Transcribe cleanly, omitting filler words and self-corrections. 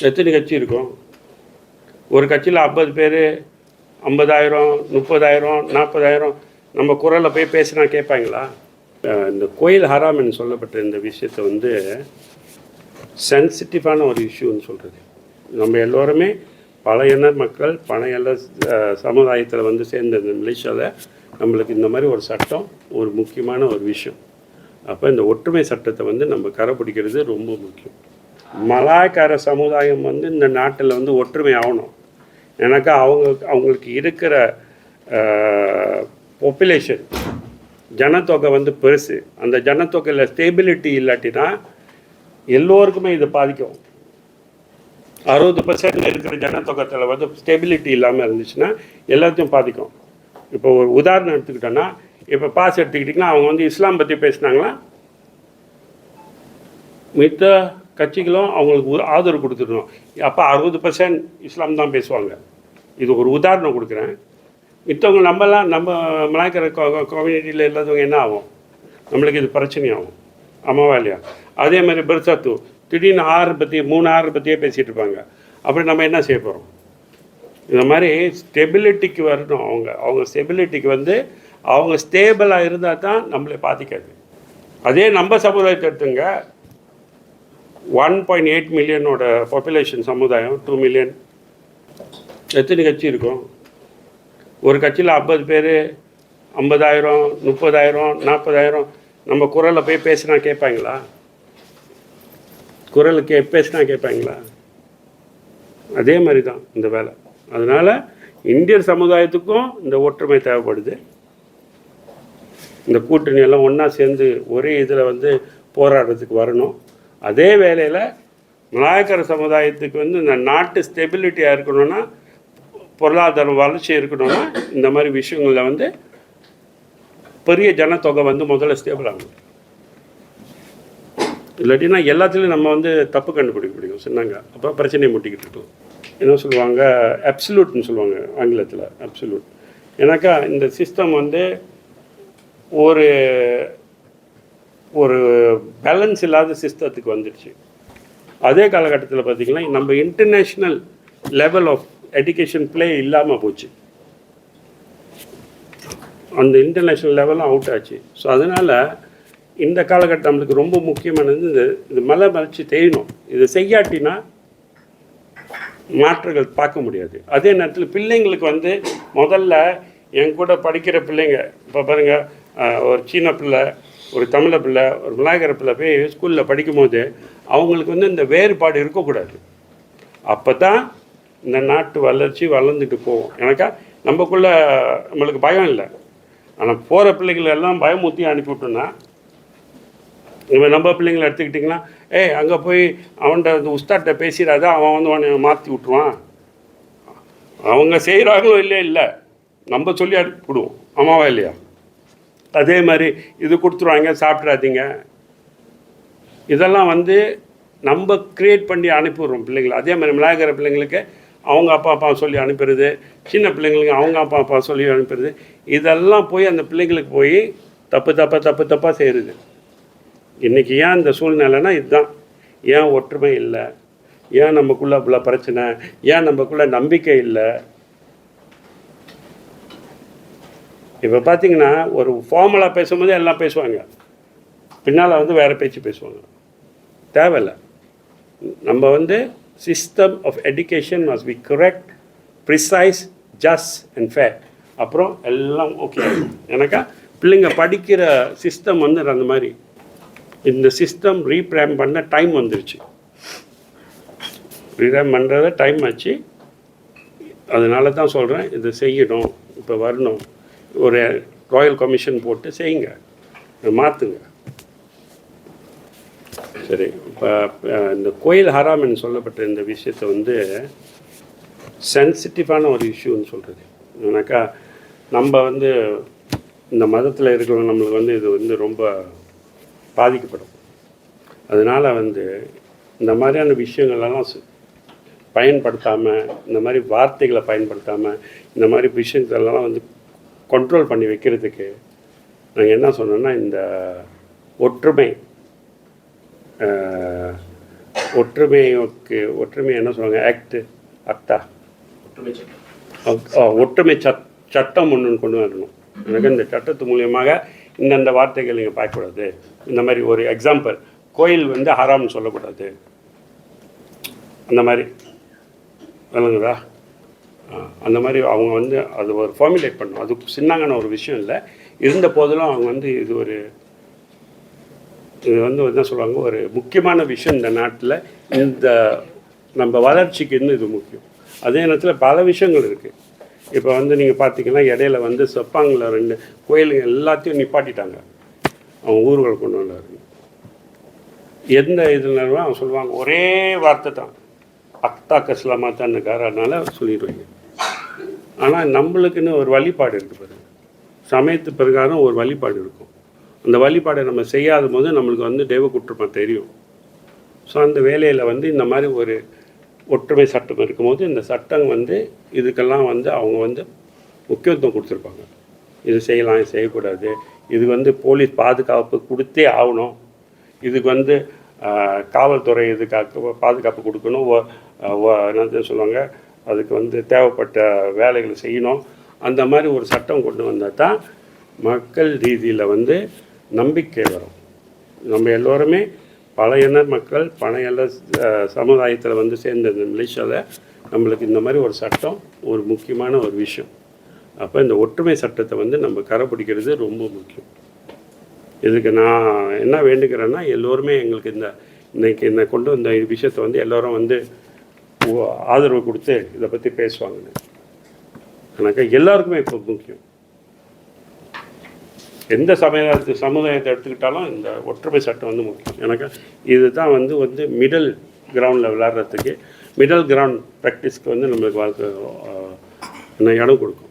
எத்தனை கட்சி இருக்கும்? ஒரு கட்சியில் 50 பேர், 50,000, 30,000, 40,000 நம்ம குரலில் போய் பேசினா கேட்பாங்களா? இந்த கோயில் ஹராம்னு சொல்லப்பட்ட இந்த விஷயத்தை வந்து சென்சிட்டிவான ஒரு இஷ்யூன்னு சொல்கிறது. நம்ம எல்லோருமே பல இன மக்கள், பல சமுதாயத்தில் வந்து சேர்ந்த இந்த மலேசியாவில் நம்மளுக்கு இந்த மாதிரி ஒரு சட்டம் ஒரு முக்கியமான ஒரு விஷயம். அப்போ இந்த ஒற்றுமை சட்டத்தை வந்து நம்ம கடைப்பிடிக்கிறது ரொம்ப முக்கியம். மலாய்க்கார சமுதாயம் வந்து இந்த நாட்டில் வந்து ஒற்றுமை ஆகணும். எனக்கு அவங்களுக்கு இருக்கிற பாப்புலேஷன் ஜனத்தொகை வந்து பெருசு. அந்த ஜனத்தொகையில் ஸ்டேபிலிட்டி இல்லாட்டினா எல்லோருக்குமே இது பாதிக்கும். 60% இருக்கிற ஜனத்தொகத்தில் வந்து ஸ்டெபிலிட்டி இல்லாமல் இருந்துச்சுன்னா எல்லாத்தையும் பாதிக்கும். இப்போ ஒரு உதாரணம் எடுத்துக்கிட்டோன்னா, இப்போ பாஸ் எடுத்துக்கிட்டிங்கன்னா அவங்க வந்து இஸ்லாம் பற்றி பேசினாங்களா, மித்த கட்சிகளும் அவங்களுக்கு ஆதரவு கொடுத்துடணும். அப்போ 60% இஸ்லாம் தான் பேசுவாங்க. இது ஒரு உதாரணம் கொடுக்குறேன். மித்தவங்க நம்ம மலாய்க்கார கம்யூனிட்டியில் இல்லாதவங்க என்ன ஆகும்? நம்மளுக்கு இது பிரச்சனையாகும். ஆமாவா இல்லையா? அதே மாதிரி பெருசாத்து திடீர்னு 3 பற்றியே பேசிகிட்டு இருப்பாங்க. அப்படி நம்ம என்ன செய்ய போகிறோம்? இந்த மாதிரி ஸ்டெபிலிட்டிக்கு வரணும். அவங்க ஸ்டெபிலிட்டிக்கு வந்து அவங்க ஸ்டேபிளாக இருந்தால் தான் நம்மளை பாதிக்காது. அதே நம்ம சமுதாயத்தை எடுத்துங்க, 1.8 மில்லியனோட பாப்புலேஷன் சமுதாயம், 2 மில்லியன். எத்தனை கட்சி இருக்கும்? ஒரு கட்சியில் 50 பேர், 50,000, 30,000, 40,000 நம்ம குரலில் போய் பேசினா கேட்பாங்களா? குரலுக்கு பேசினா கேட்பாங்களா? அதே மாதிரி தான் இந்த வேலை. அதனால் இந்தியன் சமுதாயத்துக்கும் இந்த ஒற்றுமை தேவைப்படுது. இந்த கூட்டணி எல்லாம் ஒன்றா சேர்ந்து ஒரே இதில் வந்து போராடுறதுக்கு வரணும். அதே வேளையில் மலாய்க்கார சமுதாயத்துக்கு வந்து இந்த நாட்டு ஸ்டெபிலிட்டியாக இருக்கணும்னா, பொருளாதார வளர்ச்சி இருக்கணும்னா, இந்த மாதிரி விஷயங்களில் வந்து பெரிய ஜனத்தொகை வந்து முதல்ல ஸ்டேபிள் ஆகணும். இல்லாட்டினா எல்லாத்துலேயும் நம்ம வந்து தப்பு கண்டுபிடிக்க முடியும் சொன்னாங்க. அப்போ பிரச்சனையை முட்டிக்கிட்டு இருக்கோம். என்ன சொல்லுவாங்க, அப்சல்யூட்னு சொல்லுவாங்க ஆங்கிலத்தில், அப்சல்யூட். ஏன்னாக்கா இந்த சிஸ்டம் வந்து ஒரு ஒரு பேலன்ஸ் இல்லாத சிஸ்டத்துக்கு வந்துடுச்சு. அதே காலகட்டத்தில் பார்த்திங்கன்னா நம்ம international level of education play இல்லாமல் போச்சு. அந்த இன்டர்நேஷ்னல் லெவலும் அவுட் ஆச்சு. ஸோ அதனால் இந்த காலகட்டம் நம்மளுக்கு ரொம்ப முக்கியமானது இது மலை மறைச்சி தெரியணும். இது செய்யாட்டினா மாற்றங்கள் பார்க்க முடியாது. அதே நேரத்தில் பிள்ளைங்களுக்கு வந்து முதல்ல என் கூட படிக்கிற பிள்ளைங்க, இப்போ பாருங்கள், ஒரு சீன பிள்ளை, ஒரு தமிழ பிள்ளை, ஒரு மலாய்க்கார பிள்ளை போய் ஸ்கூலில் படிக்கும்போது அவங்களுக்கு வந்து இந்த வேறுபாடு இருக்கக்கூடாது. அப்போ தான் இந்த நாட்டு வளர்ச்சி வளர்ந்துட்டு போகும். எனக்கா நம்மளுக்கு பயம் இல்லை. ஆனால் போகிற பிள்ளைகள் எல்லாம் பயமுத்தி அனுப்பிவிட்டோன்னா, நம்ம பிள்ளைங்களை எடுத்துக்கிட்டிங்கன்னா, அங்கே போய் அவன்கிட்ட அந்த உஸ்தாட்ட பேசிடாத, அவன் வந்து அவனை மாற்றி விட்டுருவான். அவங்க செய்கிறாங்களோ இல்லை நம்ம சொல்லி அனுப்பிவிடுவோம். ஆமாவா இல்லையா? அதே மாதிரி இது கொடுத்துருவாங்க, சாப்பிட்றாதீங்க. இதெல்லாம் வந்து நம்ம க்ரியேட் பண்ணி அனுப்பிவிடுறோம் பிள்ளைங்களை. அதே மாதிரி மலாய்க்கார பிள்ளைங்களுக்கு அவங்க அப்பா சொல்லி அனுப்புறது, சின்ன பிள்ளைங்களுக்கு அவங்க அப்பா சொல்லி அனுப்புறது, இதெல்லாம் போய் அந்த பிள்ளைங்களுக்கு போய் தப்பாக செய்கிறது. இன்றைக்கி ஏன் இந்த சூழ்நிலைன்னா இதுதான். ஏன் ஒற்றுமை இல்லை? ஏன் நமக்குள்ளே இவ்வளோ பிரச்சனை? ஏன் நமக்குள்ளே நம்பிக்கை இல்லை? இப்போ பார்த்திங்கன்னா ஒரு ஃபார்மலாக பேசும்போது எல்லாம் பேசுவாங்க, பின்னால் வந்து வேறு பேச்சு பேசுவாங்க. தேவையில்லை. நம்ம வந்து system of education must be correct, precise, just and fair. அப்புறம் எல்லாம் ஓகே. எனக்கா பிள்ளைங்க படிக்கிற சிஸ்டம் வந்து அந்த மாதிரி இந்த சிஸ்டம் ரீப்ராம் பண்ண டைம் வந்துருச்சு. ரீப்ராம் பண்ணுறத டைம் ஆச்சு. அதனால தான் சொல்கிறேன், இது செய்யணும். இப்போ வரணும், ஒரு ராயல் கமிஷன் போட்டு செய்யுங்க, மாற்றுங்க. சரி, இப்போ இந்த கோயில் ஹராம்னு சொல்லப்பட்ட இந்த விஷயத்தை வந்து சென்சிட்டிவான ஒரு இஷ்யூன்னு சொல்கிறது. ஏன்னாக்கா நம்ம வந்து இந்த மதத்தில் இருக்கிறவங்க நம்மளுக்கு வந்து இது வந்து ரொம்ப பாதிக்கப்படும். அதனால் வந்து இந்த மாதிரியான விஷயங்களெல்லாம் பயன்படுத்தாமல், இந்த மாதிரி வார்த்தைகளை பயன்படுத்தாமல், இந்த மாதிரி விஷயங்களெல்லாம் வந்து கண்ட்ரோல் பண்ணி வைக்கிறதுக்கு நாங்கள் என்ன சொன்னோன்னா, இந்த ஒற்றுமை ஒற்றுமை என்ன சொல்லுவாங்க, அக்டா ஒற்றுமை சட்டம் ஒன்று கொண்டு வரணும். எனக்கு இந்த சட்டத்து மூலியமாக இந்தந்த வார்த்தைகள் நீங்கள் பார்க்கக்கூடாது. இந்த மாதிரி ஒரு எக்ஸாம்பிள், கோயில் வந்து ஹராம்னு சொல்லக்கூடாது, அந்த மாதிரி விளங்குதா? அந்த மாதிரி அவங்க வந்து அது ஒரு ஃபார்முலேட் பண்ணணும். அது சின்னங்கான ஒரு விஷயம் இல்லை. இருந்த போதிலும் அவங்க வந்து இது வந்து என்ன சொல்லுவாங்க, ஒரு முக்கியமான விஷயம் இந்த நாட்டில். இந்த நம்ம வளர்ச்சிக்கு இன்னும் இது முக்கியம். அதே நேரத்தில் பல விஷயங்கள் இருக்குது. இப்போ வந்து நீங்கள் பார்த்தீங்கன்னா இடையில வந்து செப்பாங்கில் 2 கோயிலுங்க எல்லாத்தையும் நிப்பாட்டிட்டாங்க. அவங்க ஊர்களை கொண்டு வந்தாரு. எந்த இதுனாலும் அவங்க சொல்லுவாங்க ஒரே வார்த்தை தான், அக்தா கஸ்லாமா தான்னுக்கார, அதனால சொல்லிடுவாங்க. ஆனால் நம்மளுக்குன்னு ஒரு வழிபாடு இருக்குது பாருங்க. சமயத்து பிரகாரம் ஒரு வழிபாடு இருக்கும். அந்த வழிபாடை நம்ம செய்யாத போது நம்மளுக்கு வந்து தெய்வ குற்றமாக தெரியும். ஸோ அந்த வேலையில் வந்து இந்த மாதிரி ஒரு ஒற்றுமை சட்டம் இருக்கும்போது இந்த சட்டம் வந்து இதுக்கெல்லாம் வந்து அவங்க வந்து முக்கியத்துவம் கொடுத்துருப்பாங்க. இது செய்யலாம், இது செய்யக்கூடாது, இது வந்து போலீஸ் பாதுகாப்பு கொடுத்தே ஆகணும், இதுக்கு வந்து காவல்துறை இதுக்காக பாதுகாப்பு கொடுக்கணும், என்ன சொல்லுவாங்க, அதுக்கு வந்து தேவைப்பட்ட வேலைகளை செய்யணும். அந்த மாதிரி ஒரு சட்டம் கொண்டு வந்தால் தான் மக்கள் ரீதியில் வந்து நம்பிக்கை வரும். நம்ம எல்லோருமே பல இன மக்கள், பல இன சமுதாயத்தில் வந்து சேர்ந்த இந்த மலேசியாவில் நம்மளுக்கு இந்த மாதிரி ஒரு சட்டம் ஒரு முக்கியமான ஒரு விஷயம். அப்போ இந்த ஒற்றுமை சட்டத்தை வந்து நம்ம கடைப்பிடிக்கிறது ரொம்ப முக்கியம். இதுக்கு நான் என்ன வேண்டுகிறேன்னா, எல்லோருமே எங்களுக்கு இன்னைக்கு இந்த கொண்டு வந்த விஷயத்தை வந்து எல்லோரும் வந்து ஆதரவு கொடுத்து இதை பற்றி பேசுவாங்கன்னு எனக்கு எல்லாருக்குமே இப்போ முக்கியம். எந்த சமுதாயத்தை எடுத்துக்கிட்டாலும் இந்த ஒற்றுமை சட்டம் வந்து முக்கியம். எனக்கு இதுதான் வந்து மிடில் கிரவுண்டில் விளையாடுறதுக்கு, மிடில் கிரவுண்ட் ப்ராக்டிஸ்க்கு வந்து நம்மளுக்கு வாழ்க்கை இடம் கொடுக்கும்.